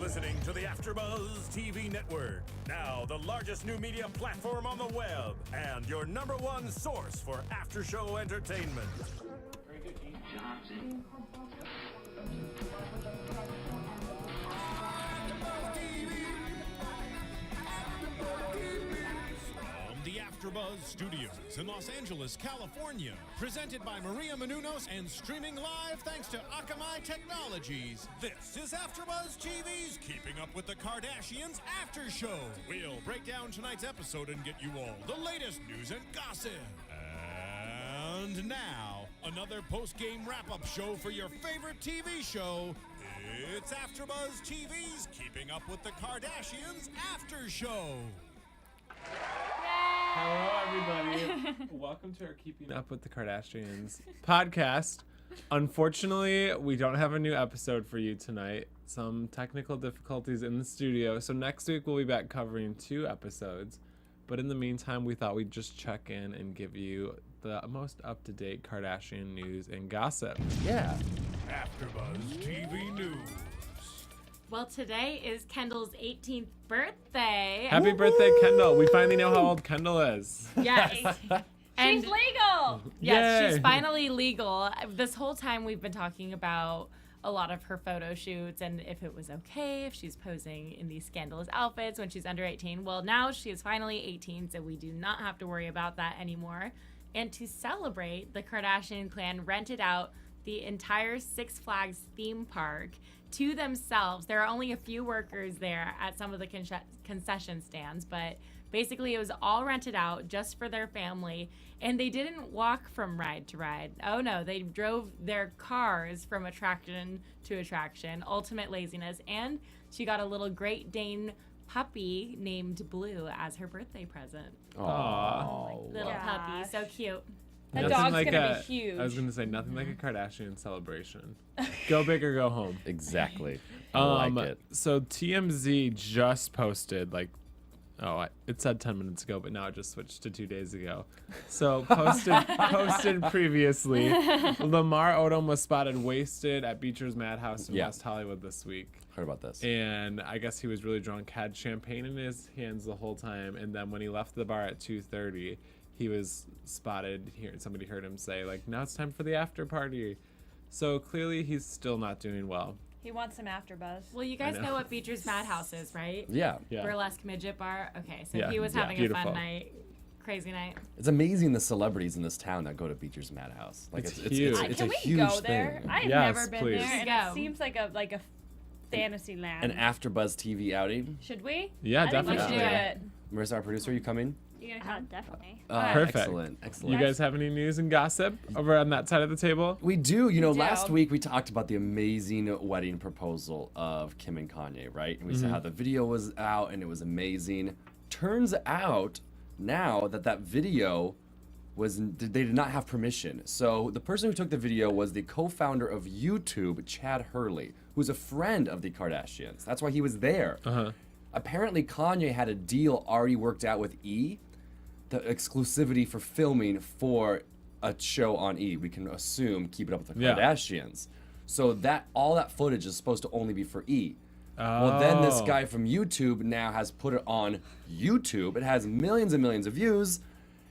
listening to the AfterBuzz TV network. Now, the largest new media platform on the web and your number one source for after-show entertainment. From the AfterBuzz Studios in Los Angeles, California, presented by Maria Menounos and streaming live thanks to Akamai Technologies. This is AfterBuzz TV's Keeping Up with the Kardashians After Show. We'll break down tonight's episode and get you all the latest news and gossip. And now, another post-game wrap-up show for your favorite TV show. It's AfterBuzz TV's Keeping Up with the Kardashians After Show. Hello, everybody. Welcome to our Keeping Up with the Kardashians podcast. Unfortunately, we don't have a new episode for you tonight. Some technical difficulties in the studio. So next week, we'll be back covering 2 episodes. But in the meantime, we thought we'd just check in and give you the most up-to-date Kardashian news and gossip. Yeah. AfterBuzz TV News. Well, today is Kendall's 18th birthday. Happy birthday, Kendall. We finally know how old Kendall is. Yes. She's legal. Yes, Yay. she's finally legal. This whole time we've been talking about a lot of her photo shoots and if it was okay if she's posing in these scandalous outfits when she's under 18. Well, now she is finally 18, so we do not have to worry about that anymore. And to celebrate, the Kardashian clan rented out the entire Six Flags theme park to themselves. There are only a few workers there at some of the concession stands, but basically it was all rented out just for their family. And they didn't walk from ride to ride. Oh no, they drove their cars from attraction to attraction. Ultimate laziness. And she got a little Great Dane puppy named Blue as her birthday present. Aww. Little puppy, so cute. That dog's gonna be huge. I was gonna say nothing like a Kardashian celebration. Go big or go home. Exactly. I like it. So TMZ just posted it said 10 minutes ago, but now it just switched to 2 days ago. So posted previously, Lamar Odom was spotted wasted at Beecher's Madhouse in West Hollywood this week. Heard about this. And I guess he was really drunk, had champagne in his hands the whole time, and then when he left the bar at 2:30, he was spotted here. Somebody heard him say, now it's time for the after party. So clearly he's still not doing well. He wants some AfterBuzz. Well, you guys know what Beecher's Madhouse is, right? Yeah. Burlesque midget bar. Okay, so Yeah. he was Yeah. having Beautiful. a fun night, crazy night. It's amazing the celebrities in this town that go to Beecher's Madhouse. It's huge. It's Can a we huge go there? thing. I've Yes, never been please. there, and Go. it seems like a fantasy land. An AfterBuzz TV outing. Should we? Yeah, I think we definitely. should do it. Marissa, our producer, you coming? You gonna come? Definitely. Perfect. Excellent. You guys have any news and gossip over on that side of the table? We do. We do. Last week we talked about the amazing wedding proposal of Kim and Kanye, right? And we said how the video was out and it was amazing. Turns out now that video they did not have permission. So the person who took the video was the co-founder of YouTube, Chad Hurley, who's a friend of the Kardashians. That's why he was there. Apparently Kanye had a deal already worked out with E, the exclusivity for filming for a show on E. We can assume Keeping Up with the Kardashians. So all that footage is supposed to only be for E. Well, then this guy from YouTube now has put it on YouTube. It has millions and millions of views.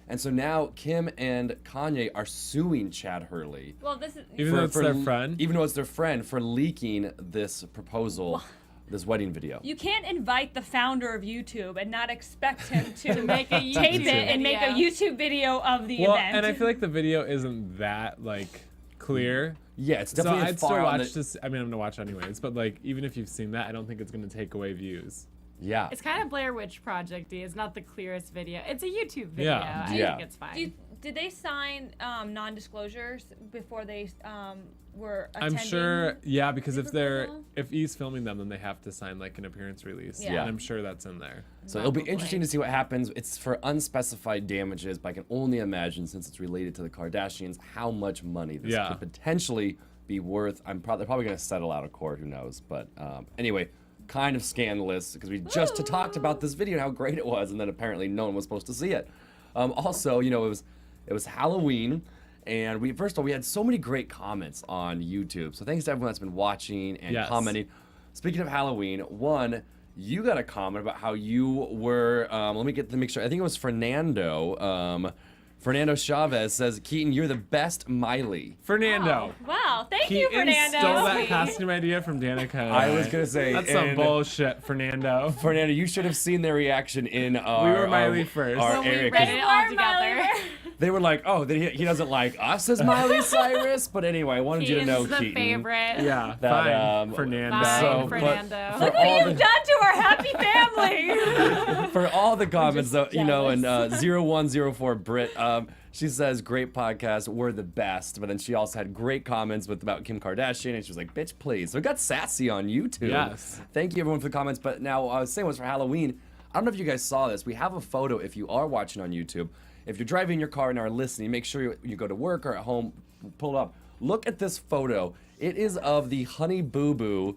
And so now Kim and Kanye are suing Chad Hurley. Well, this is Even though it's their friend? Even though it's their friend, for leaking this proposal, this wedding video. you can't invite the founder of YouTube and not expect him to Make a YouTube tape it and make a video. YouTube video of the Well, event. and I feel like the video isn't that clear. Yeah, it's So definitely I'd still far on watch the, this. I mean, I'm gonna watch anyways, but even if you've seen that, I don't think it's gonna take away views. Yeah. It's kind of Blair Witch Project-y. It's not the clearest video. It's a YouTube video. Yeah. I Yeah. think it's fine. Did they sign non-disclosures before they were attending? I'm sure, because the proposal? if he's filming them, then they have to sign an appearance release. Yeah. And I'm sure that's in there. So it'll be Probably. interesting to see what happens. It's for unspecified damages, but I can only imagine, since it's related to the Kardashians, how much money this could potentially be worth. They're probably going to settle out of court. Who knows? But anyway, kind of scandalous because we just talked about this video and how great it was, and then apparently no one was supposed to see it. Also, it was Halloween. And first of all, we had so many great comments on YouTube. So thanks to everyone that's been watching and commenting. speaking of Halloween, one, you got a comment about how you were, let me make sure, I think it was Fernando. Fernando Chavez says, Keetin, you're the best Miley. Fernando. Oh, wow. Thank you, Fernando. Stole that costume idea from Danica. I was going to say. That's some bullshit, Fernando. Fernando, you should have seen their reaction in our... We were Miley first. Our When we area, read 'cause it all together. they were like, oh, he doesn't like us as Miley Cyrus. But anyway, I wanted you to know, He's the Keetin. favorite. Yeah, That, fine. Fernando. Bye, So, but Fernando. for Look all what you've done to our happy family. For all the comments, though, just you know, and jealous. 0104 Brit, she says, great podcast, we're the best. But then she also had great comments about Kim Kardashian, and she was like, bitch, please. So it got sassy on YouTube. Yes. Thank you, everyone, for the comments. But now, I was saying was for Halloween. I don't know if you guys saw this. We have a photo if you are watching on YouTube. If you're driving your car and are listening, make sure you go to work or at home, pull it up. Look at this photo. It is of the Honey Boo Boo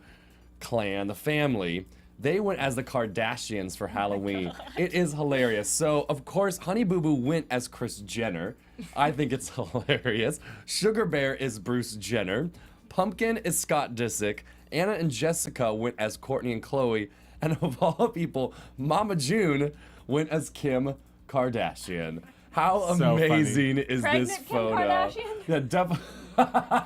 clan, the family. They went as the Kardashians for Halloween. It is hilarious. So, of course, Honey Boo Boo went as Kris Jenner. I think it's hilarious. Sugar Bear is Bruce Jenner. Pumpkin is Scott Disick. Anna and Jessica went as Kourtney and Khloe. And of all people, Mama June went as Kim Kardashian. How So amazing is Pregnant this Kim photo? Kardashian? Yeah, definitely.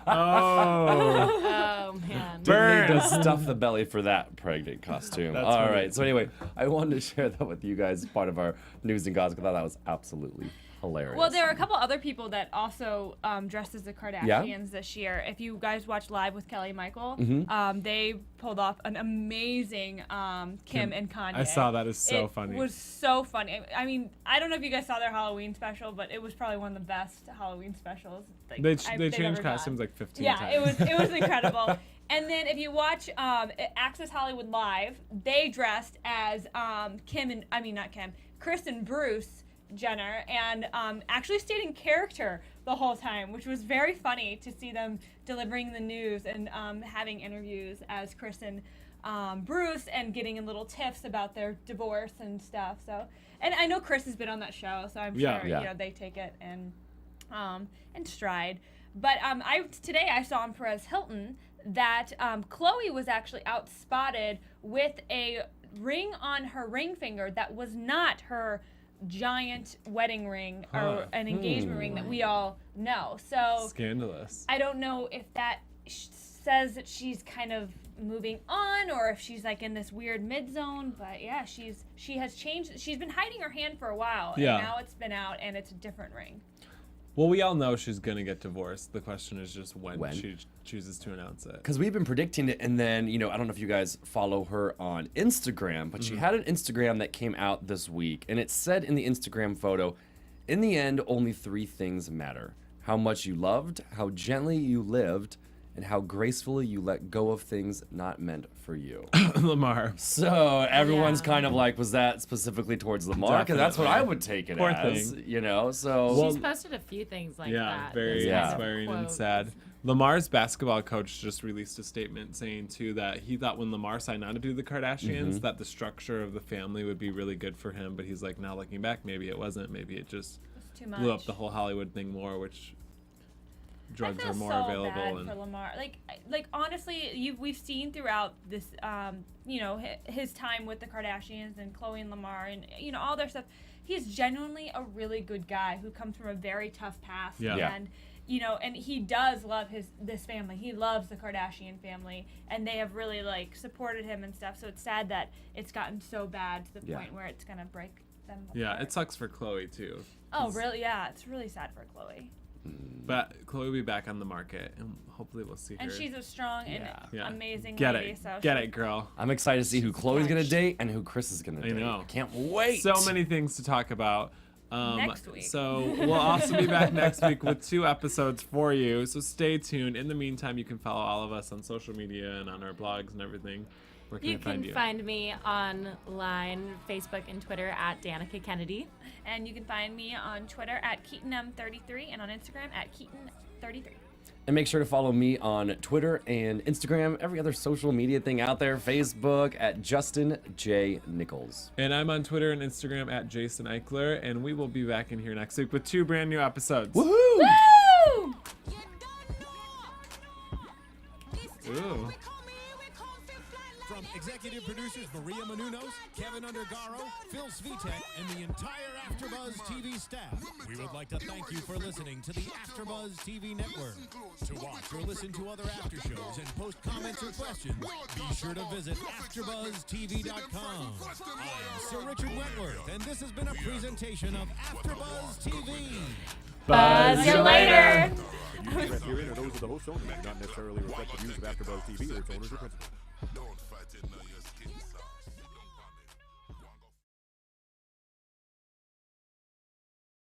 Oh. Oh, man. Didn't need to stuff the belly for that pregnant costume. That's All funny. right. So anyway, I wanted to share that with you guys, part of our news and gossip. I thought that was absolutely hilarious. Well, there are a couple other people that also dressed as the Kardashians Yeah? this year. If you guys watch Live with Kelly Michael, Mm-hmm. they pulled off an amazing Kim and Kanye. I saw that. It's so It funny. was so funny. I mean, I don't know if you guys saw their Halloween special, but it was probably one of the best Halloween specials. Like, They they've changed ever done. costumes like 15 Yeah, times. it was incredible. And then if you watch Access Hollywood Live, they dressed as Kris and Bruce Jenner, and actually stayed in character the whole time, which was very funny to see them delivering the news and having interviews as Kris and Bruce, and getting in little tiffs about their divorce and stuff. So, and I know Kris has been on that show, so I'm Yeah. sure Yeah. you know they take it in stride. But today I saw on Perez Hilton that Khloe was actually outspotted with a ring on her ring finger that was not her giant wedding ring or an engagement ring that we all know. So Scandalous. I don't know if that says that she's kind of moving on, or if she's like in this weird mid zone. But yeah, she has changed. She's been hiding her hand for a while, Yeah. and now it's been out, and it's a different ring. Well, we all know she's going to get divorced. The question is just when When? she chooses to announce it. Because we've been predicting it, and then, you know, I don't know if you guys follow her on Instagram, but she had an Instagram that came out this week, and it said in the Instagram photo, in the end, only 3 things matter: how much you loved, how gently you lived, and how gracefully you let go of things not meant for you. Lamar. So everyone's Yeah. kind of like, was that specifically towards Lamar? Because that's what I would take it Poor as, thing. you know? So Well, She's posted a few things like Yeah, that. very Yeah. inspiring and quotes. sad. Lamar's basketball coach just released a statement saying, too, that he thought when Lamar signed on to do the Kardashians, that the structure of the family would be really good for him. But he's like, now looking back, maybe it wasn't. Maybe it just It's too much. blew up the whole Hollywood thing more, which drugs I feel are more so available. bad And for Lamar. Like honestly, we've seen throughout this, you know, his time with the Kardashians and Khloe and Lamar and you know all their stuff. He's genuinely a really good guy who comes from a very tough past. Yeah. Yeah. And you know, and he does love this family. He loves the Kardashian family, and they have really like supported him and stuff. So it's sad that it's gotten so bad to the Yeah. point where it's gonna break them. yeah, apart. it sucks for Khloe, too. Oh really? Yeah, it's really sad for Khloe. But Khloe will be back on the market, and hopefully we'll see her. And she's a strong and Yeah. amazing Get lady. it. So Get she- it, girl. I'm excited to see who Chloe's going to catch. date and who Kris is going to I date. know. Can't wait. So many things to talk about. Next week. So we'll also be back next week with 2 episodes for you. So stay tuned. In the meantime, you can follow all of us on social media and on our blogs and everything. Where can You I find can you? find me online, Facebook and Twitter at Danica Kennedy. And you can find me on Twitter at KeetinM33 and on Instagram at Keetin33. And make sure to follow me on Twitter and Instagram, every other social media thing out there, Facebook at Justin J. Nichols. And I'm on Twitter and Instagram at Jason Ikeler. And we will be back in here next week with 2 brand new episodes. Woohoo! Woo! Ooh. with Maria Menounos, Kevin Undergaro, Phil Svitek, and the entire AfterBuzz TV staff. We would like to thank you for listening to the AfterBuzz TV network. To watch or listen to other after shows and post comments or questions, be sure to visit AfterBuzzTV.com. I'm Sir Richard Wentworth, and this has been a presentation of AfterBuzz TV. Buzz you later. The views expressed herein are those of the hosts only, and not necessarily reflect the views of AfterBuzz TV or its owners or principals.